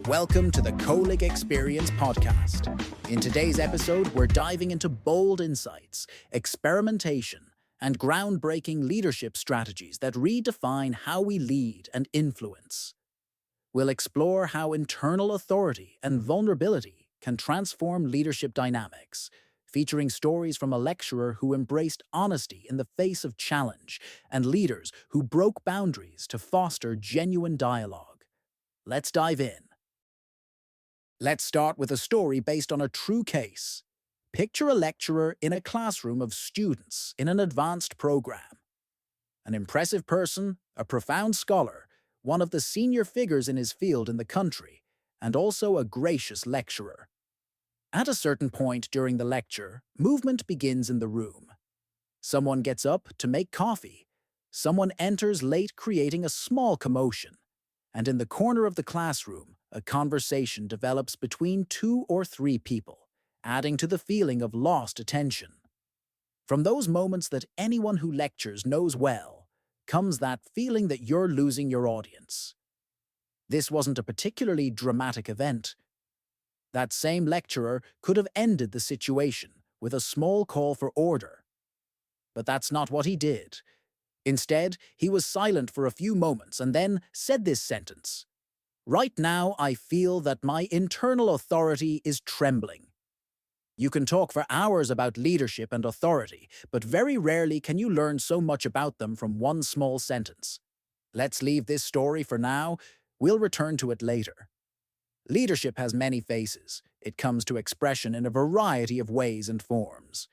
Welcome to the Colleague Experience podcast. In today's episode, we're diving into bold insights, experimentation, and groundbreaking leadership strategies that redefine how we lead and influence. We'll explore how internal authority and vulnerability can transform leadership dynamics, featuring stories from a lecturer who embraced honesty in the face of challenge and leaders who broke boundaries to foster genuine dialogue. Let's dive in. Let's start with a story based on a true case. Picture a lecturer in a classroom of students in an advanced program. An impressive person, a profound scholar, one of the senior figures in his field in the country, and also a gracious lecturer. At a certain point during the lecture, movement begins in the room. Someone gets up to make coffee. Someone enters late, creating a small commotion. And in the corner of the classroom, a conversation develops between 2 or 3 people, adding to the feeling of lost attention. From those moments that anyone who lectures knows well, comes that feeling that you're losing your audience. This wasn't a particularly dramatic event. That same lecturer could have ended the situation with a small call for order. But that's not what he did. Instead, he was silent for a few moments and then said this sentence: "Right now, I feel that my internal authority is trembling." You can talk for hours about leadership and authority, but very rarely can you learn so much about them from one small sentence. Let's leave this story for now. We'll return to it later. Leadership has many faces. It comes to expression in a variety of ways and forms.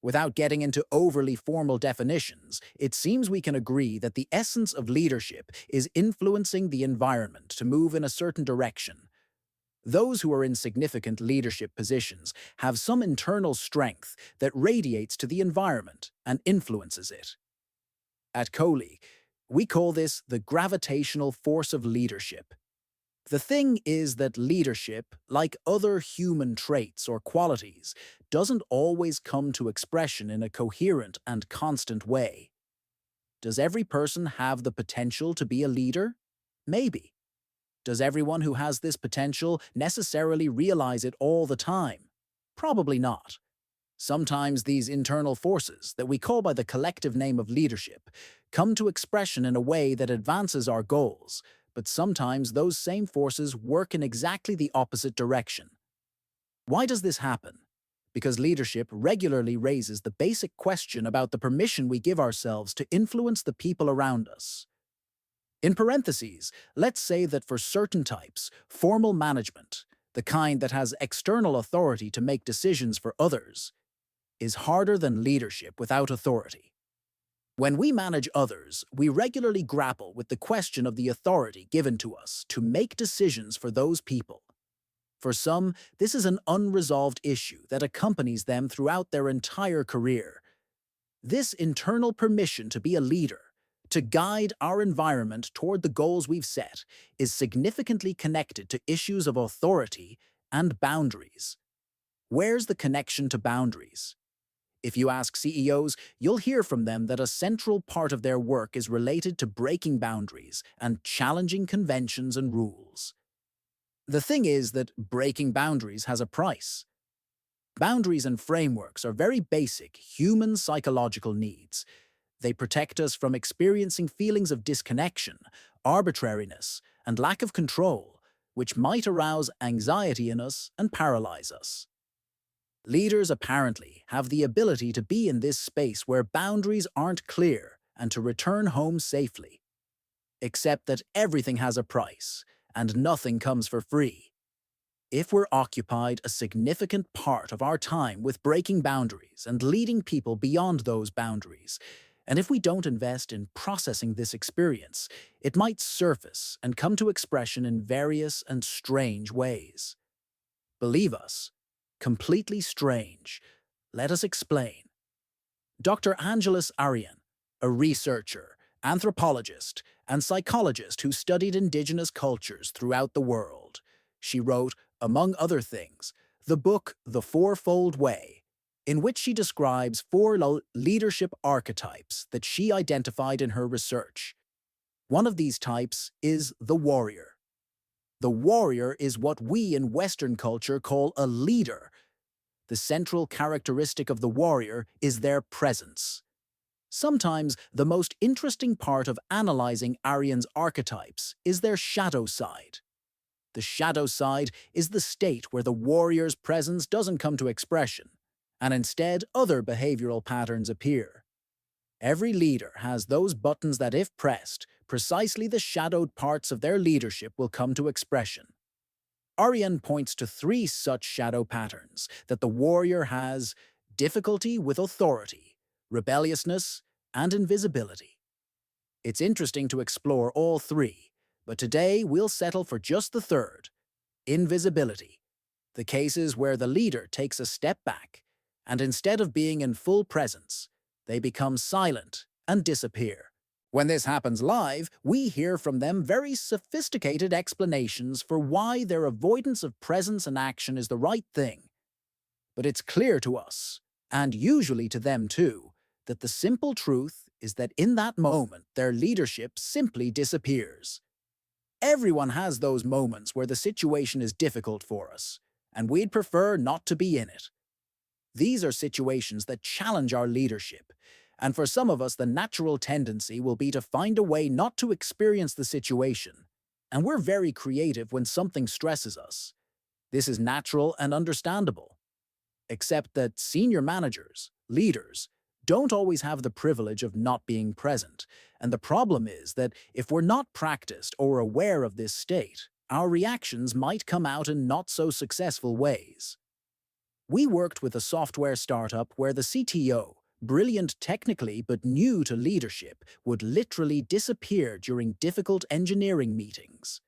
Without getting into overly formal definitions, it seems we can agree that the essence of leadership is influencing the environment to move in a certain direction. Those who are in significant leadership positions have some internal strength that radiates to the environment and influences it. At Coley, we call this the gravitational force of leadership. The thing is that leadership, like other human traits or qualities, doesn't always come to expression in a coherent and constant way. Does every person have the potential to be a leader? Maybe. Does everyone who has this potential necessarily realize it all the time? Probably not. Sometimes these internal forces, that we call by the collective name of leadership, come to expression in a way that advances our goals, but sometimes those same forces work in exactly the opposite direction. Why does this happen? Because leadership regularly raises the basic question about the permission we give ourselves to influence the people around us. In parentheses, let's say that for certain types, formal management, the kind that has external authority to make decisions for others, is harder than leadership without authority. When we manage others, we regularly grapple with the question of the authority given to us to make decisions for those people. For some, this is an unresolved issue that accompanies them throughout their entire career. This internal permission to be a leader, to guide our environment toward the goals we've set, is significantly connected to issues of authority and boundaries. Where's the connection to boundaries? If you ask CEOs, you'll hear from them that a central part of their work is related to breaking boundaries and challenging conventions and rules. The thing is that breaking boundaries has a price. Boundaries and frameworks are very basic human psychological needs. They protect us from experiencing feelings of disconnection, arbitrariness, and lack of control, which might arouse anxiety in us and paralyze us. Leaders apparently have the ability to be in this space where boundaries aren't clear and to return home safely. Except that everything has a price, and nothing comes for free. If we're occupied a significant part of our time with breaking boundaries and leading people beyond those boundaries, and if we don't invest in processing this experience, it might surface and come to expression in various and strange ways. Believe us, completely strange. Let us explain. Dr. Angelis Arian, a researcher, anthropologist, and psychologist who studied indigenous cultures throughout the world. She wrote, among other things, the book The Fourfold Way, in which she describes 4 leadership archetypes that she identified in her research. One of these types is the warrior. The warrior is what we in Western culture call a leader. The central characteristic of the warrior is their presence. Sometimes the most interesting part of analyzing Aryan's archetypes is their shadow side. The shadow side is the state where the warrior's presence doesn't come to expression, and instead other behavioral patterns appear. Every leader has those buttons that, if pressed, precisely the shadowed parts of their leadership will come to expression. Aryan points to three such shadow patterns that the warrior has: difficulty with authority, rebelliousness, and invisibility. It's interesting to explore all three, but today we'll settle for just the third: invisibility. The cases where the leader takes a step back, and instead of being in full presence, they become silent and disappear. When this happens live, we hear from them very sophisticated explanations for why their avoidance of presence and action is the right thing. But it's clear to us, and usually to them too, that the simple truth is that in that moment their leadership simply disappears. Everyone has those moments where the situation is difficult for us, and we'd prefer not to be in it. These are situations that challenge our leadership, and for some of us the natural tendency will be to find a way not to experience the situation, and we're very creative when something stresses us. This is natural and understandable. Except that senior managers, leaders, don't always have the privilege of not being present, and the problem is that if we're not practiced or aware of this state, our reactions might come out in not so successful ways. We worked with a software startup where the CTO, brilliant technically but new to leadership, would literally disappear during difficult engineering meetings.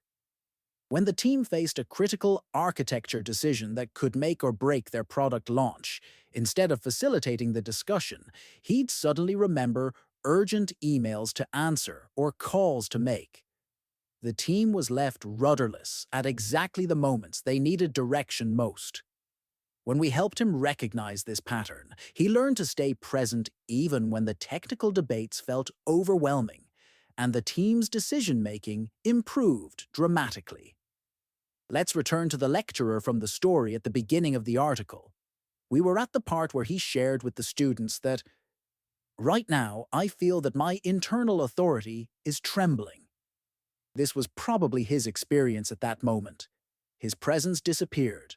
When the team faced a critical architecture decision that could make or break their product launch, instead of facilitating the discussion, he'd suddenly remember urgent emails to answer or calls to make. The team was left rudderless at exactly the moments they needed direction most. When we helped him recognize this pattern, he learned to stay present even when the technical debates felt overwhelming, and the team's decision-making improved dramatically. Let's return to the lecturer from the story at the beginning of the article. We were at the part where he shared with the students that, "Right now, I feel that my internal authority is trembling." This was probably his experience at that moment. His presence disappeared.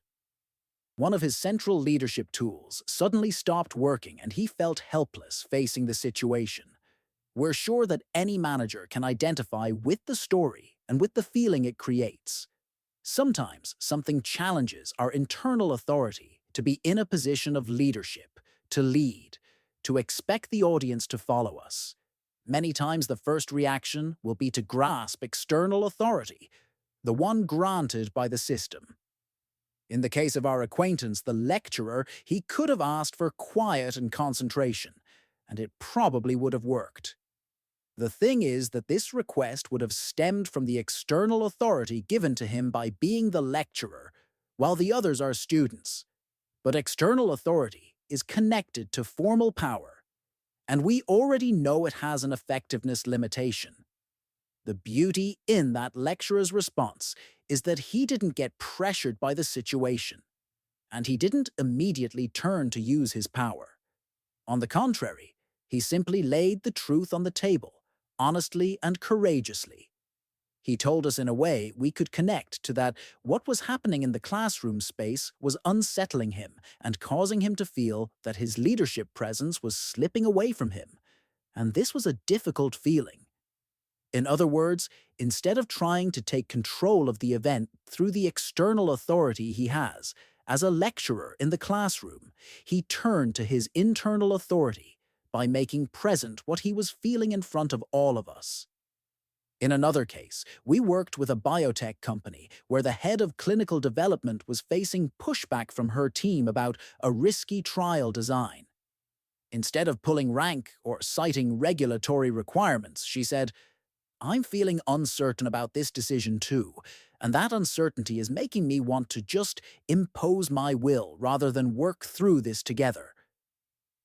One of his central leadership tools suddenly stopped working and he felt helpless facing the situation. We're sure that any manager can identify with the story and with the feeling it creates. Sometimes something challenges our internal authority to be in a position of leadership, to lead, to expect the audience to follow us. Many times the first reaction will be to grasp external authority, the one granted by the system. In the case of our acquaintance, the lecturer, he could have asked for quiet and concentration, and it probably would have worked. The thing is that this request would have stemmed from the external authority given to him by being the lecturer, while the others are students. But external authority is connected to formal power, and we already know it has an effectiveness limitation. The beauty in that lecturer's response is that he didn't get pressured by the situation, and he didn't immediately turn to use his power. On the contrary, he simply laid the truth on the table, honestly and courageously. He told us in a way we could connect to that what was happening in the classroom space was unsettling him and causing him to feel that his leadership presence was slipping away from him. And this was a difficult feeling. In other words, instead of trying to take control of the event through the external authority he has, as a lecturer in the classroom, he turned to his internal authority by making present what he was feeling in front of all of us. In another case, we worked with a biotech company where the head of clinical development was facing pushback from her team about a risky trial design. Instead of pulling rank or citing regulatory requirements, she said, "I'm feeling uncertain about this decision too, and that uncertainty is making me want to just impose my will rather than work through this together."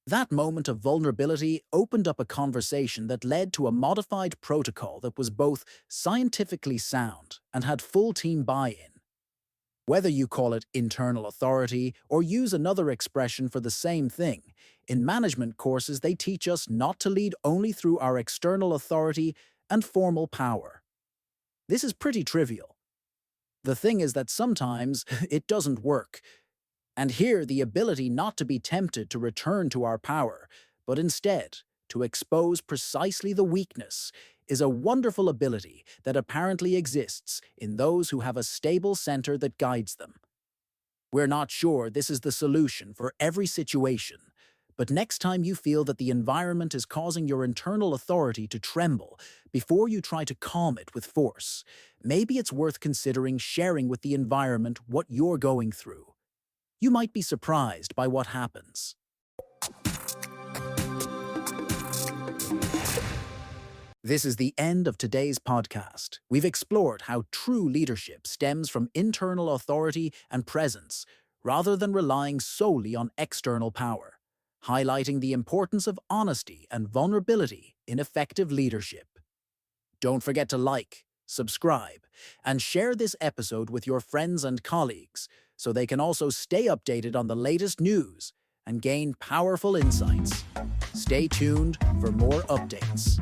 That moment of vulnerability opened up a conversation that led to a modified protocol that was both scientifically sound and had full team buy-in. Whether you call it internal authority or use another expression for the same thing, in management courses they teach us not to lead only through our external authority and formal power. This is pretty trivial. The thing is that sometimes it doesn't work. And here the ability not to be tempted to return to our power, but instead to expose precisely the weakness, is a wonderful ability that apparently exists in those who have a stable center that guides them. We're not sure this is the solution for every situation, but next time you feel that the environment is causing your internal authority to tremble before you try to calm it with force, maybe it's worth considering sharing with the environment what you're going through. You might be surprised by what happens. This is the end of today's podcast. We've explored how true leadership stems from internal authority and presence, rather than relying solely on external power, highlighting the importance of honesty and vulnerability in effective leadership. Don't forget to like, subscribe, and share this episode with your friends and colleagues so they can also stay updated on the latest news and gain powerful insights. Stay tuned for more updates.